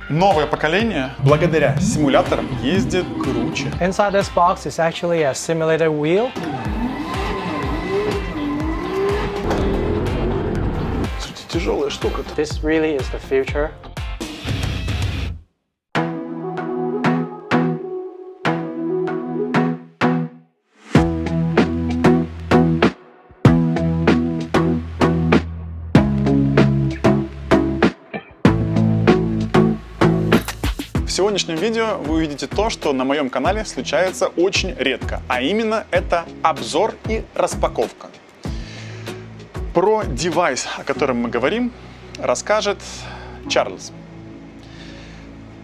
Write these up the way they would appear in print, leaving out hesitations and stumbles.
Новое поколение, благодаря симуляторам, ездит круче. Inside this box is actually a simulator wheel. Слушайте, тяжелая штука-то. This really is the future. В сегодняшнем видео вы увидите то, что на моем канале случается очень редко, а именно это обзор и распаковка. Про девайс, о котором мы говорим, расскажет Чарльз.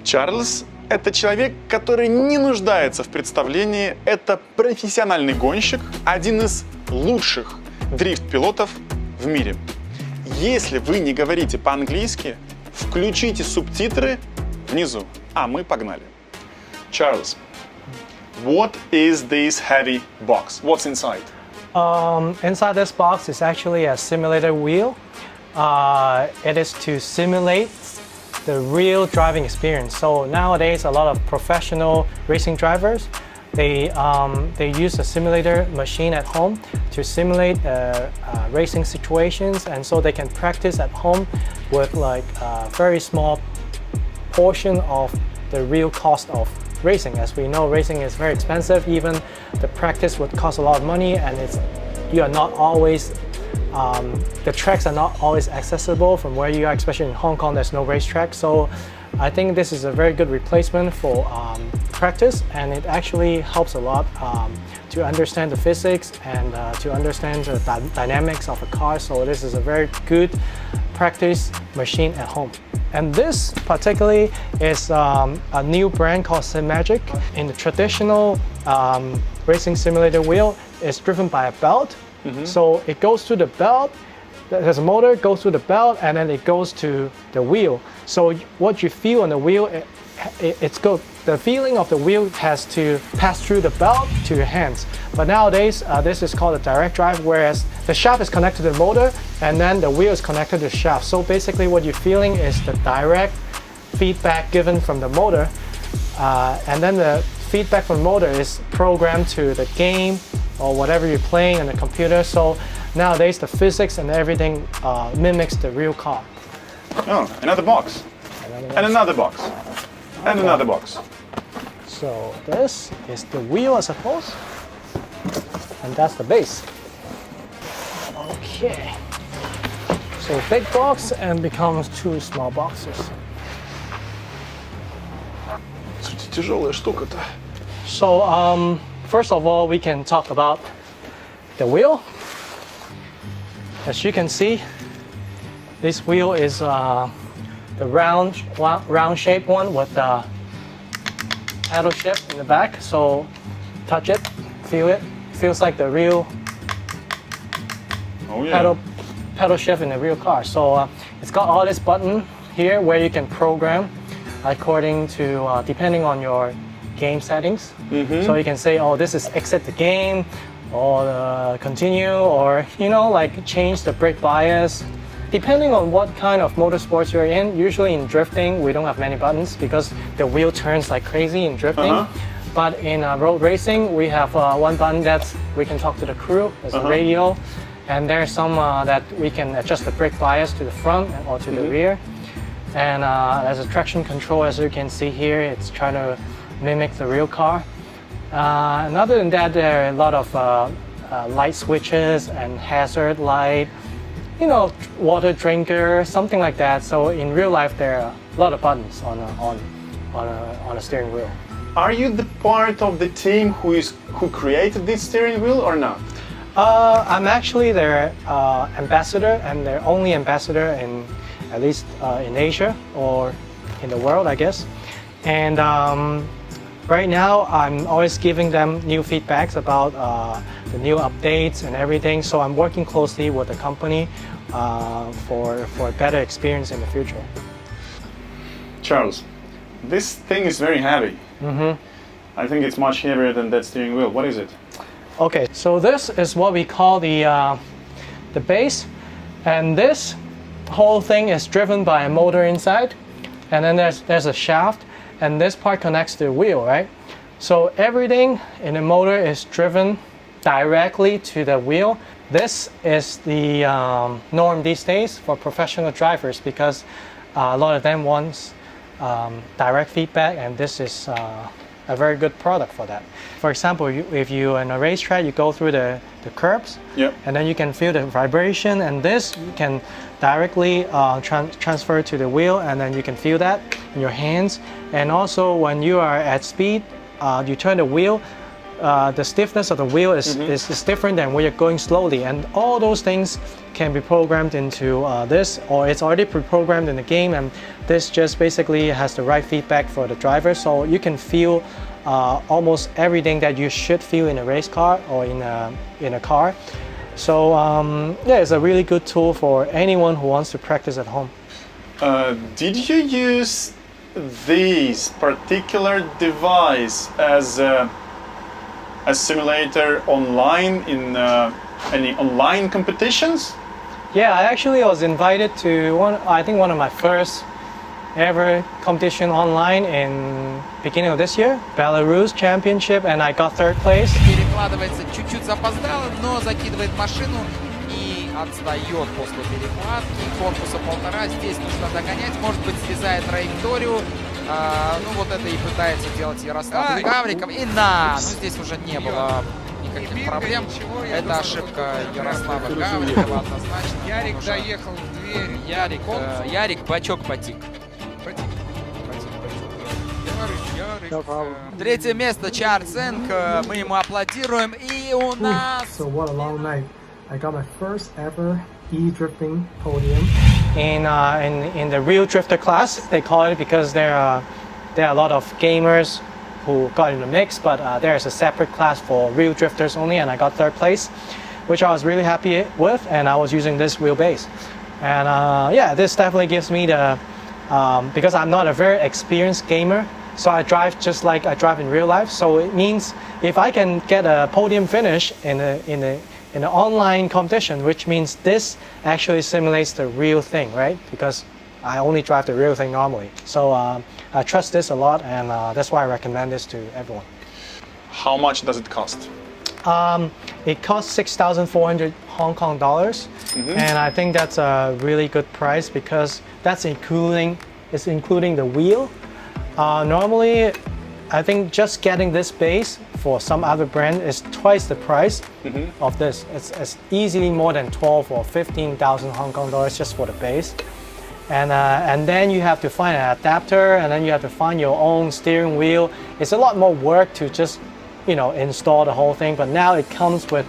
Чарльз – это человек, который не нуждается в представлении, это профессиональный гонщик, один из лучших дрифт-пилотов в мире. Если вы не говорите по-английски, включите субтитры внизу. А мы погнали. Чарльз, what is this heavy box? What's inside? Inside this box is actually a simulator wheel. It is to simulate the real driving experience. So nowadays, a lot of professional racing drivers, they use a simulator machine at home to simulate racing situations, and so they can practice at home with like a very small portion of the real cost of racing. As we know, racing is very expensive. Even the practice would cost a lot of money, and you are not always the tracks are not always accessible from where you are, especially in Hong Kong. There's no racetrack, so I think this is a very good replacement for practice, and it actually helps a lot to understand the physics and to understand the dynamics of a car. So this is a very good practice machine at home. And this particularly is a new brand called Simagic. In the traditional racing simulator wheel, it's driven by a belt. So it goes to the belt, there's a motor, goes to the belt, and then it goes to the wheel. So what you feel on the wheel, it's good. The feeling of the wheel has to pass through the belt to your hands. But nowadays, this is called a direct drive, whereas the shaft is connected to the motor, and then the wheel is connected to the shaft. So basically what you're feeling is the direct feedback given from the motor, and then the feedback from the motor is programmed to the game or whatever you're playing on the computer. So nowadays the physics and everything mimics the real car. Oh, another box. And another box. And another box. So this is the wheel, I suppose, and that's the base. Okay. So big box and becomes two small boxes. Слушайте, тяжелая штука-то. So first of all, we can talk about the wheel. As you can see, this wheel is the round shaped one with the paddle shift in the back. So touch it, feel it. Feels like the real pedal shift in the real car. So it's got all this button here where you can program according to depending on your game settings. So you can say, oh, this is exit the game, or continue, or like change the brake bias. Depending on what kind of motorsports you're in, usually in drifting, we don't have many buttons because the wheel turns like crazy in drifting. But in road racing, we have one button that we can talk to the crew, there's a radio, and there's some that we can adjust the brake bias to the front or to the rear. And there's a traction control, as you can see here, it's trying to mimic the real car. And other than that, there are a lot of light switches and hazard light, water drinker, something like that. So in real life, there are a lot of buttons on a steering wheel. Are you the part of the team who created this steering wheel or not? I'm actually their ambassador, and their only ambassador in at least in Asia or in the world, I guess. And right now, I'm always giving them new feedbacks about the new updates and everything. So I'm working closely with the company for a better experience in the future. Charles, this thing is very heavy. I think it's much heavier than that steering wheel. What is it? Okay, so this is what we call the base, and this whole thing is driven by a motor inside. and then there's a shaft, and this part connects to the wheel, right? So everything in the motor is driven directly to the wheel. This is the norm these days for professional drivers because a lot of them want direct feedback, and this is a very good product for that. For example, if you're in a racetrack, you go through the curbs, Yep. and then you can feel the vibration, and this you can directly transfer to the wheel, and then you can feel that in your hands. And also when you are at speed, you turn the wheel, the stiffness of the wheel is different than when you're going slowly, and all those things can be programmed into this, or it's already pre-programmed in the game, and this just basically has the right feedback for the driver, so you can feel almost everything that you should feel in a race car or in a car. So yeah, it's a really good tool for anyone who wants to practice at home. Did you use this particular device as a simulator online in any online competitions? Yeah, I actually was invited to one of my first ever competition online in beginning of this year, Belarus Championship, and I got 3rd place. Перекладывается чуть-чуть запоздало, но закидывает машину и отстает после перекладки. Корпуса 1,5. Здесь нужно догонять. Может быть, срезает траекторию. Ну вот это и пытается делать Ярослав Гавриков. И ну здесь уже не было никаких проблем. Это ошибка Ярослава Гаврикова однозначно. Ярик доехал в дверь. Ярик бачок потик. Третье место Чарльз Нг. Мы ему аплодируем. И у нас... So what a long night. I got my first ever e-drifting podium. In the real drifter class, they call it, because there are a lot of gamers who got in the mix, but there's a separate class for real drifters only, and I got 3rd place, which I was really happy with, and I was using this wheelbase. And yeah, this definitely gives me the, because I'm not a very experienced gamer, so I drive just like I drive in real life, so it means if I can get a podium finish in an online competition, which means this actually simulates the real thing, right? Because I only drive the real thing normally. So I trust this a lot, and that's why I recommend this to everyone. How much does it cost? It costs 6,400 Hong Kong dollars, and I think that's a really good price because that's including the wheel. Normally, I think just getting this base for some other brand is twice the price of this. It's easily more than 12 or 15,000 Hong Kong dollars just for the base. And then you have to find an adapter, and then you have to find your own steering wheel. It's a lot more work to just, install the whole thing. But now it comes with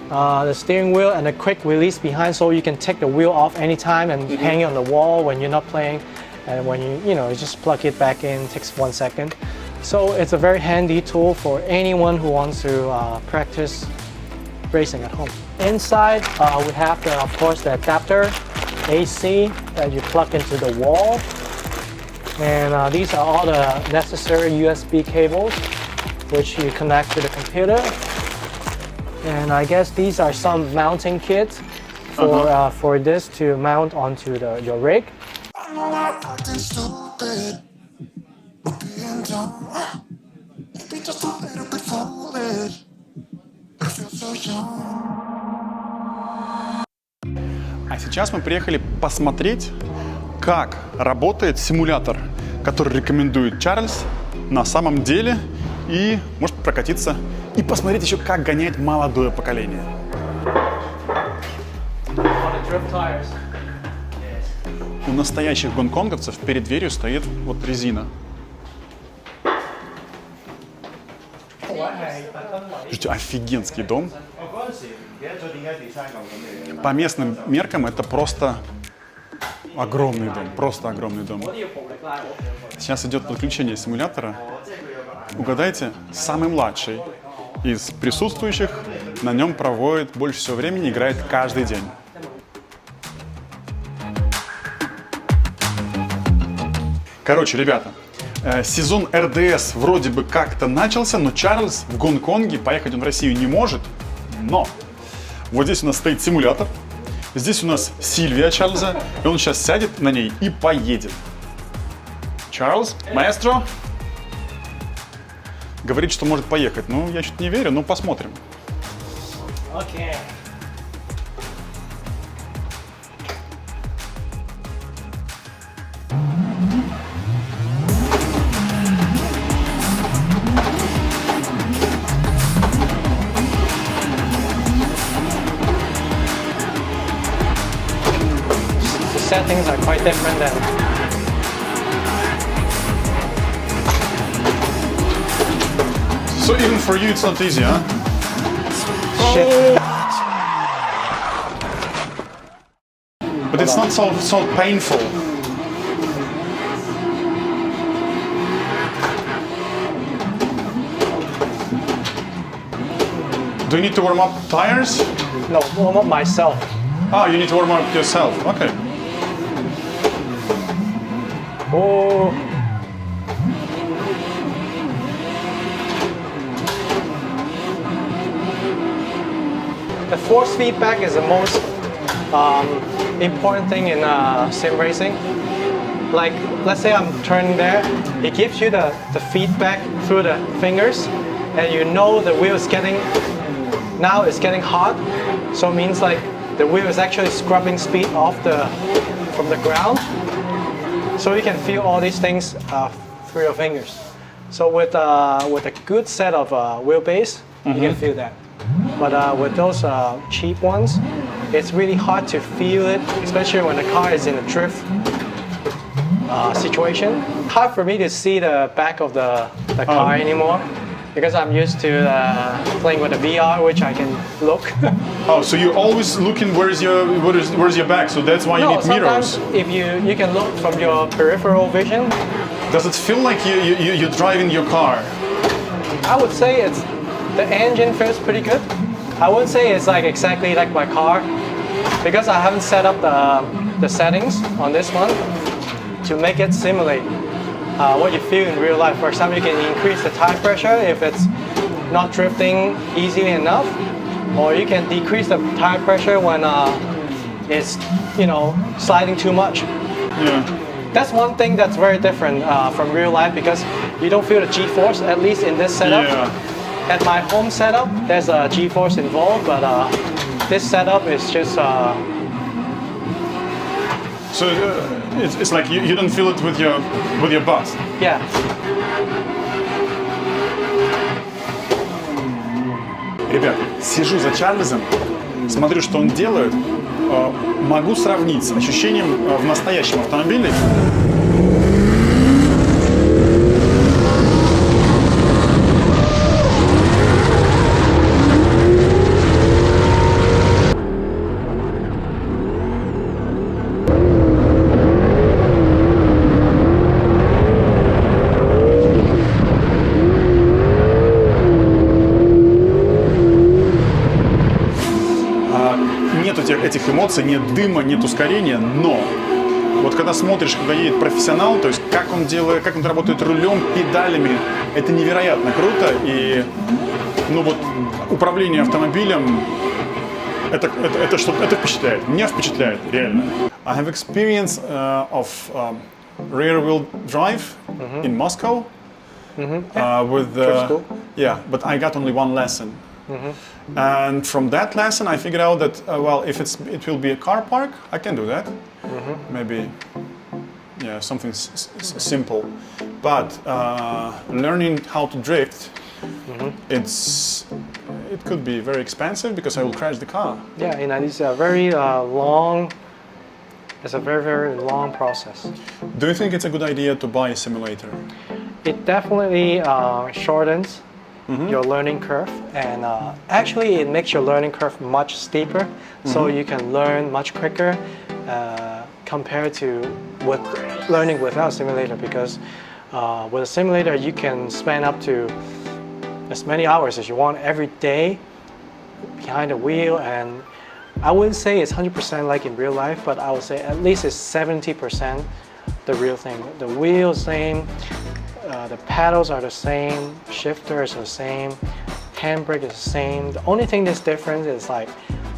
the steering wheel and a quick release behind, so you can take the wheel off anytime and hang it on the wall when you're not playing. And when you just plug it back in, it takes 1 second. So it's a very handy tool for anyone who wants to practice racing at home. Inside, we have, of course, the adapter AC that you plug into the wall. And these are all the necessary USB cables which you connect to the computer. And I guess these are some mounting kits for this to mount onto your rig. А сейчас мы приехали посмотреть, как работает симулятор, который рекомендует Чарльз на самом деле, и может прокатиться и посмотреть еще, как гонять молодое поколение. У настоящих гонконговцев перед дверью стоит вот резина. Слушайте, офигенский дом. По местным меркам это просто огромный дом, просто огромный дом. Сейчас идет подключение симулятора. Угадайте, самый младший из присутствующих на нем проводит больше всего времени, играет каждый день. Короче, ребята, сезон РДС вроде бы как-то начался, но Чарльз в Гонконге, поехать он в Россию не может. Но вот здесь у нас стоит симулятор, здесь у нас Сильвия Чарльза, и он сейчас сядет на ней и поедет. Чарльз, маэстро. Говорит, что может поехать. Ну, я чуть не верю, но посмотрим. Okay. The settings are quite different than So even for you, it's not easy, huh? shit. But it's not so painful. Do you need to warm up tires? No, warm up myself. Ah, you need to warm up yourself. Okay. Oh. The force feedback is the most important thing in sim racing. Like, let's say I'm turning there, it gives you the feedback through the fingers, and you know the wheel is getting, now it's getting hot, so it means like the wheel is actually scrubbing speed from the ground. So you can feel all these things through your fingers. So with a good set of wheelbase, you can feel that. But with those cheap ones, it's really hard to feel it, especially when the car is in a drift situation. Hard for me to see the back of the car anymore because I'm used to playing with the VR, which I can look. Oh, so you're always looking where's your back, so that's why you need mirrors. Sometimes if you can look from your peripheral vision. Does it feel like you're driving your car? I would say the engine feels pretty good. I wouldn't say it's like exactly like my car because I haven't set up the settings on this one to make it simulate what you feel in real life. For example, you can increase the tire pressure if it's not drifting easily enough, or you can decrease the tire pressure when it's sliding too much. Yeah. That's one thing that's very different from real life because you don't feel the G-force, at least in this setup. Yeah. At my home setup, there's a G-force involved, but this setup is just... So it's like you don't feel it with your butt. Yeah. Ребят, сижу за Чарльзом, смотрю, что он делает, могу сравнить с ощущением в настоящем автомобиле. Этих эмоций, нет дыма, нет ускорения, но вот когда смотришь, когда едет профессионал, то есть как он делает, как он работает рулем, педалями, это невероятно круто, и управление автомобилем, это впечатляет, меня впечатляет реально. I have experience of rear wheel drive in Moscow with yeah, but I got only one lesson. And from that lesson, I figured out that if it will be a car park, I can do that. Maybe, yeah, something simple. But learning how to drift, it could be very expensive because I will crash the car. Yeah, and it's a very long. It's a very, very long process. Do you think it's a good idea to buy a simulator? It definitely shortens your learning curve, and actually it makes your learning curve much steeper, so you can learn much quicker compared to with learning without a simulator, because with a simulator you can spend up to as many hours as you want every day behind the wheel, and I wouldn't say it's 100% like in real life, but I would say at least it's 70% the real thing. The wheel is the same, the pedals are the same, shifters are the same, handbrake is the same. The only thing that's different is like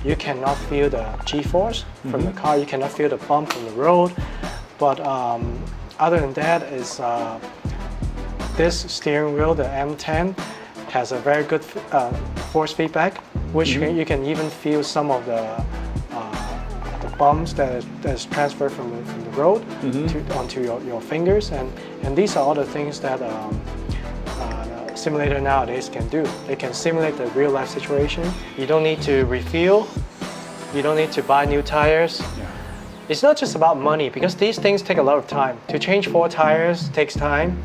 you cannot feel the G-force from the car, you cannot feel the bump from the road, but other than that is this steering wheel, the M10, has a very good force feedback, which you can even feel some of the bumps that is transferred from the road onto your fingers, and these are all the things that simulator nowadays can do. They can simulate the real life situation. You don't need to refuel. You don't need to buy new tires. Yeah. It's not just about money, because these things take a lot of time. To change 4 tires takes time,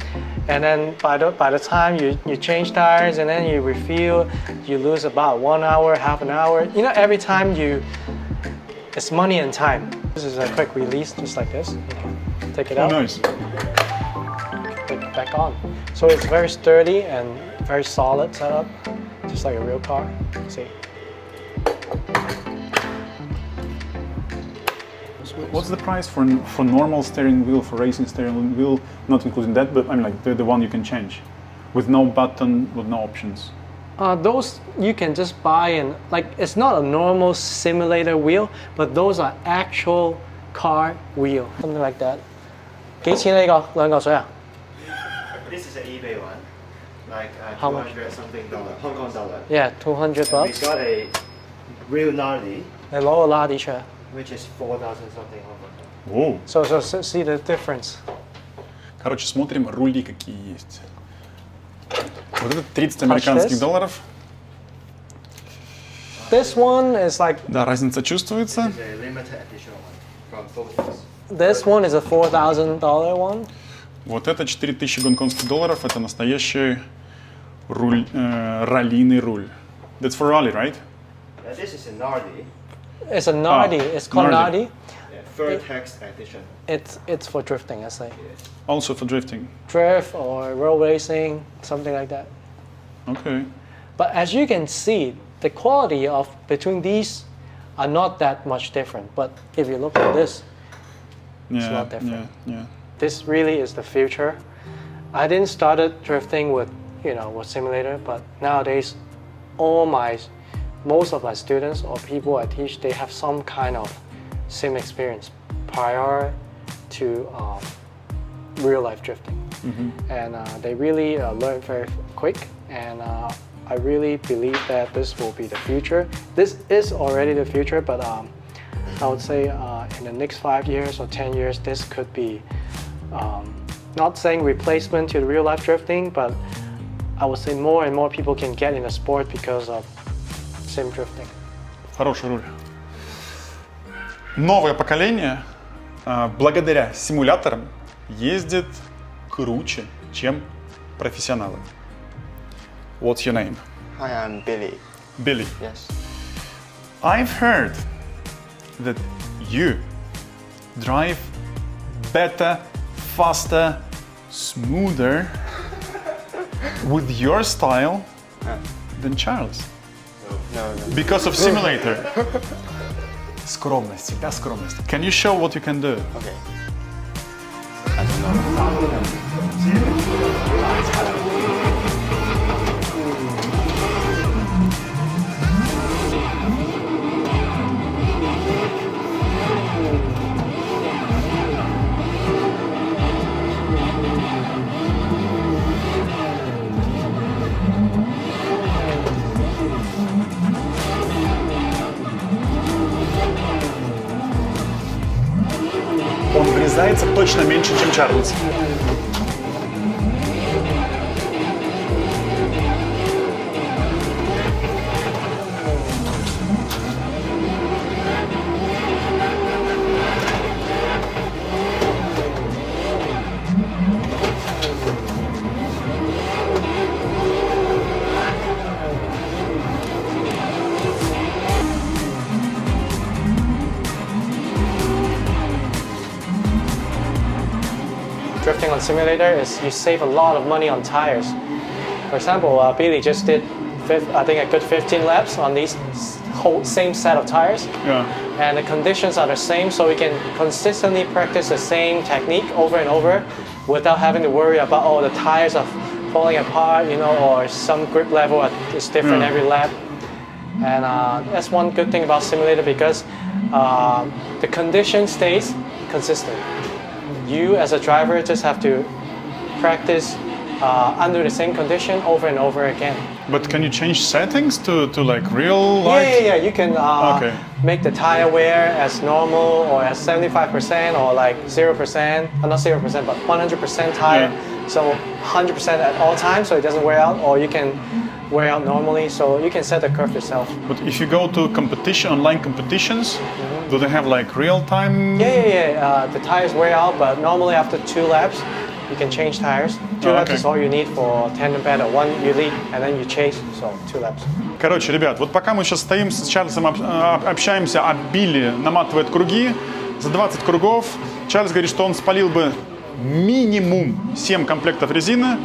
and then by the time you change tires and then you refuel, you lose about 1 hour, half an hour. You know, every time it's money and time. This is a quick release, just like this. Okay. Take it out. Oh, nice. Put it back on. So it's very sturdy and very solid setup, just like a real car. See. What's the price for normal steering wheel, for racing steering wheel, not including that, but I mean like the one you can change, with no button, with no options? Those you can just buy, and like it's not a normal simulator wheel, but those are actual car wheel, something like that. 幾錢呢個兩嚿水啊 This is an eBay one, like How much? 200 something dollar, Hong Kong dollar. Yeah, $200 We bucks. got a real Nardi, 你攞個拉啲出嚟 which is 4,000 something Hong Kong dollar. Воу. So see the difference. Короче, смотрим рули, какие есть. Вот это 30 американских this. долларов. This one is like, Да, разница чувствуется. It's a limited edition one from photos. this one is a $4,000 one. Вот это 4000 гонконгских долларов. Это настоящий руль, раллийный руль. That's for rally, right? This is a Nardi, It's a Nardi. It's called Nardi. Nardi. third text edition. It's for drifting, I say. Also for drifting. Drift or road racing, something like that. Okay. But as you can see, the quality of between these are not that much different. But if you look at this, Yeah, a lot different. yeah. this really is the future. I didn't started drifting with simulator, but nowadays, most of my students or people I teach, they have some kind of sim experience prior to real life drifting, and they really learn very quick. And I really believe that this will be the future. This is already the future, but I would say in the next 5 years or 10 years, this could be not saying replacement to the real life drifting, but I would say more and more people can get in the sport because of sim drifting. Хороший руль. Новое поколение, благодаря симуляторам, ездит круче, чем профессионалы. What's your name? Hi, I'm Billy. Billy. Yes. I've heard that you drive better, faster, smoother with your style than Charles. No. Because of simulator. Скромность, всегда скромность. Can you show what you can do? Okay. Он врезается точно меньше, чем Чарльз. Drifting on simulator is you save a lot of money on tires. For example, Billy just did I think a good 15 laps on these whole same set of tires. Yeah. And the conditions are the same, so we can consistently practice the same technique over and over without having to worry about the tires are falling apart, or some grip level is different every lap. And that's one good thing about simulator, because the condition stays consistent. you as a driver just have to practice under the same condition over and over again. But can you change settings to like real life? Yeah. You can make the tire wear as normal or as 75% or like 0%, not 0%, but 100% tire. Yeah. So 100% at all times so it doesn't wear out, or you can wear out normally, so you can set the curve yourself. But if you go to online competitions, do they have like real time? Yeah. The tires wear out, but normally after 2 laps, you can change tires. 2 laps is all you need for tandem battle. 1 you lead and then you chase, so 2 laps. Короче, ребят, вот пока мы сейчас стоим с Чарльзом, общаемся, а Билли наматывает круги, за 20 кругов Чарльз говорит, что он спалил бы минимум 7 комплектов резины,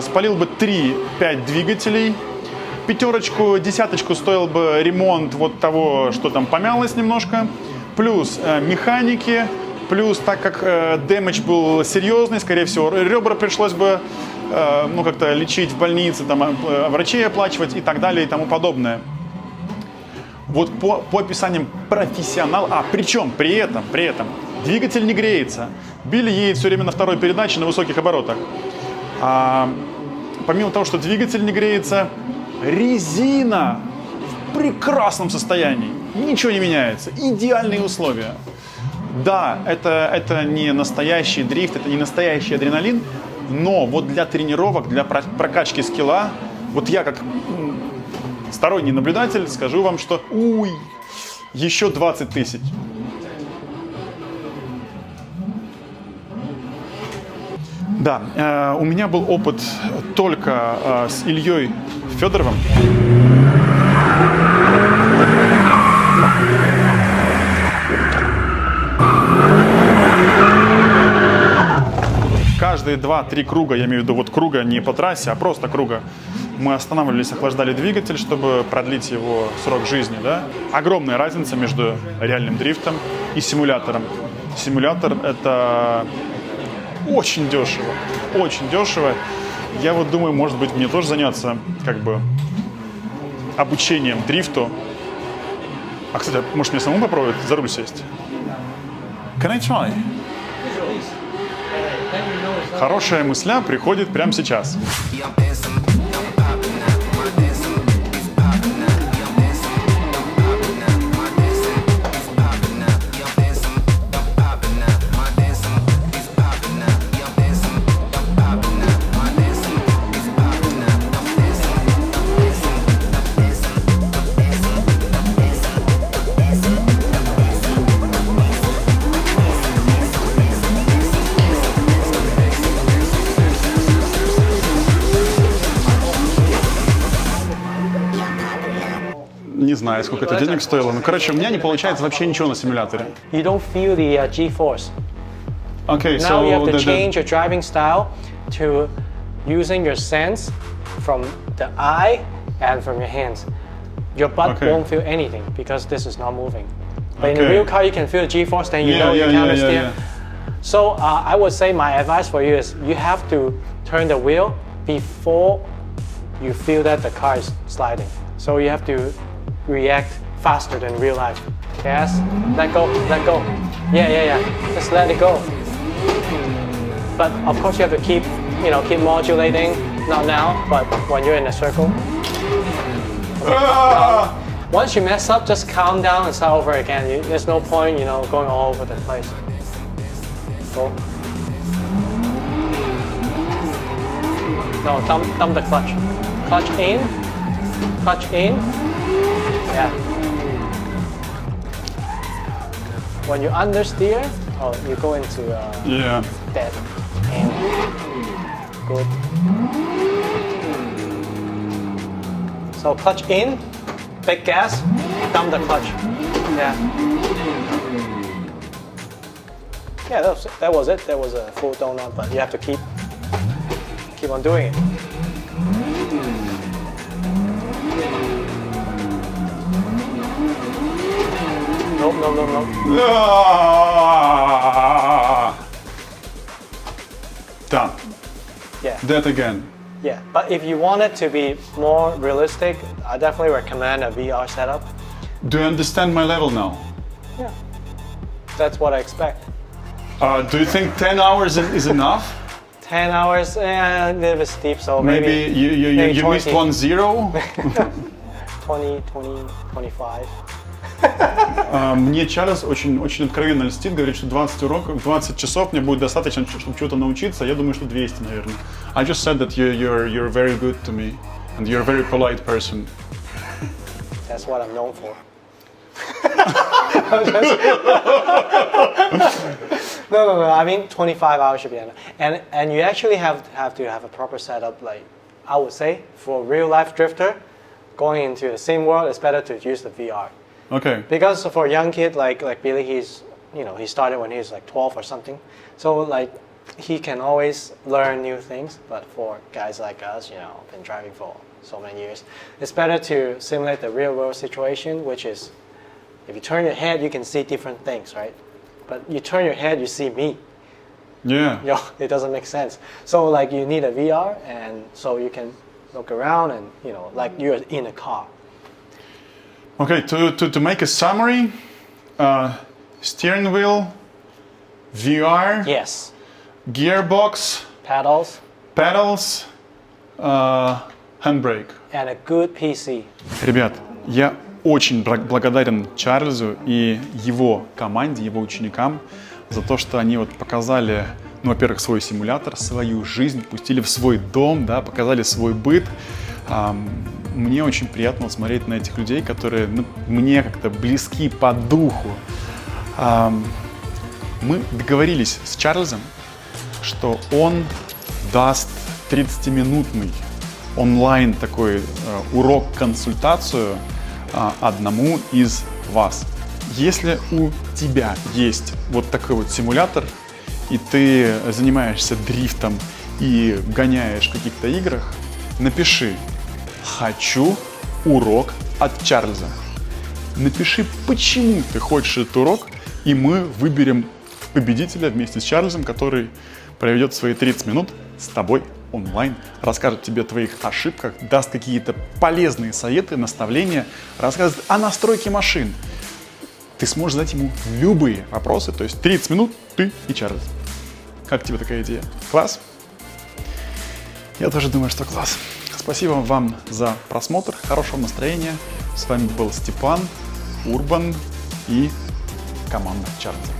спалил бы 3-5 двигателей, 5, 10 стоил бы ремонт вот того, что там помялось немножко, плюс механики, плюс, так как дэмэдж был серьезный, скорее всего, ребра пришлось бы как-то лечить в больнице, там, врачей оплачивать и так далее и тому подобное. Вот по описаниям профессионал, причем при этом двигатель не греется. Билли едет все время на 2-й передаче на высоких оборотах. Помимо того, что двигатель не греется, резина в прекрасном состоянии. Ничего не меняется. Идеальные условия. Да, это не настоящий дрифт, это не настоящий адреналин, но вот для тренировок, для прокачки скилла, вот я как сторонний наблюдатель скажу вам, что еще 20 тысяч. Да, у меня был опыт только с Ильей Федоровым. Каждые 2-3 круга, я имею в виду вот круга не по трассе, а просто круга, мы останавливались, охлаждали двигатель, чтобы продлить его срок жизни. Да? Огромная разница между реальным дрифтом и симулятором. Симулятор — это очень дешево, очень дешево. Я вот думаю, может быть, мне тоже заняться обучением дрифту. Кстати, может, мне самому попробовать за руль сесть? Can I try? Хорошая мысля приходит прямо сейчас. Не знаю, сколько это денег стоило. Ну, короче, у меня не получается вообще ничего на симуляторе. You don't feel the G-force. Okay, Now you have to change your driving style to using your sense from the eye and from your hands. Your butt won't feel anything because this is not moving. But in a real car, you can feel the G-force, then you know you can steer. So I would say my advice for you is you have to turn the wheel before you feel that the car is sliding. So you have to react faster than real life. Yes, let go. Yeah. Just let it go. But of course you have to keep modulating. Not now, but when you're in a circle. Okay. Once you mess up, just calm down and start over again. There's no point, going all over the place. Go. No, thumb the clutch. Clutch in. Yeah. When you understeer, you go into dead aim. Good. So clutch in, big gas, dump the clutch. Yeah. Yeah, that was it. That was a full donut, but you have to keep on doing it. No. Done. Yeah. That again. Yeah, but if you want it to be more realistic, I definitely recommend a VR setup. Do you understand my level now? Yeah. That's what I expect. Do you think 10 hours is enough? 10 hours, a little bit steep, so maybe you missed 20. 1-0? 20, 25. Мне Чарльз очень откровенно льстит, говорит, что 20 часов мне будет достаточно, чтобы чего-то научиться. Я думаю, что 200, наверное. I just said that you're very good to me, and you're a very polite person. That's what I'm known for. No. I mean, 25 hours should be enough. And you actually have to have a proper setup. Like I would say, for real life drifter, going into the sim world, it's better to use the VR. Okay. Because for a young kid like Billy, he started when he was like 12 or something. So like he can always learn new things. But for guys like us, been driving for so many years, it's better to simulate the real world situation, which is if you turn your head, you can see different things, right? But you turn your head, you see me. Yeah. It doesn't make sense. So like you need a VR, and so you can look around and like you're in a car. Okay, to make a summary, steering wheel, VR, Yes. gearbox, Pedals pedals, handbrake. and a good PC. Ребят, я очень благодарен Чарльзу и его команде, его ученикам за то, что они показали, во-первых, свой симулятор, свою жизнь, пустили в свой дом, да, показали свой быт. Мне очень приятно смотреть на этих людей, которые мне как-то близки по духу. Мы договорились с Чарльзом, что он даст 30-минутный онлайн такой урок-консультацию одному из вас. Если у тебя есть вот такой вот симулятор, и ты занимаешься дрифтом и гоняешь в каких-то играх, напиши «Хочу урок от Чарльза». Напиши, почему ты хочешь этот урок, и мы выберем победителя вместе с Чарльзом, который проведет свои 30 минут с тобой онлайн, расскажет тебе о твоих ошибках, даст какие-то полезные советы, наставления, расскажет о настройке машин. Ты сможешь задать ему любые вопросы, то есть 30 минут ты и Чарльз. Как тебе такая идея? Класс? Я тоже думаю, что класс. Спасибо вам за просмотр, хорошего настроения. С вами был Степан, Урбан и команда Чарльза.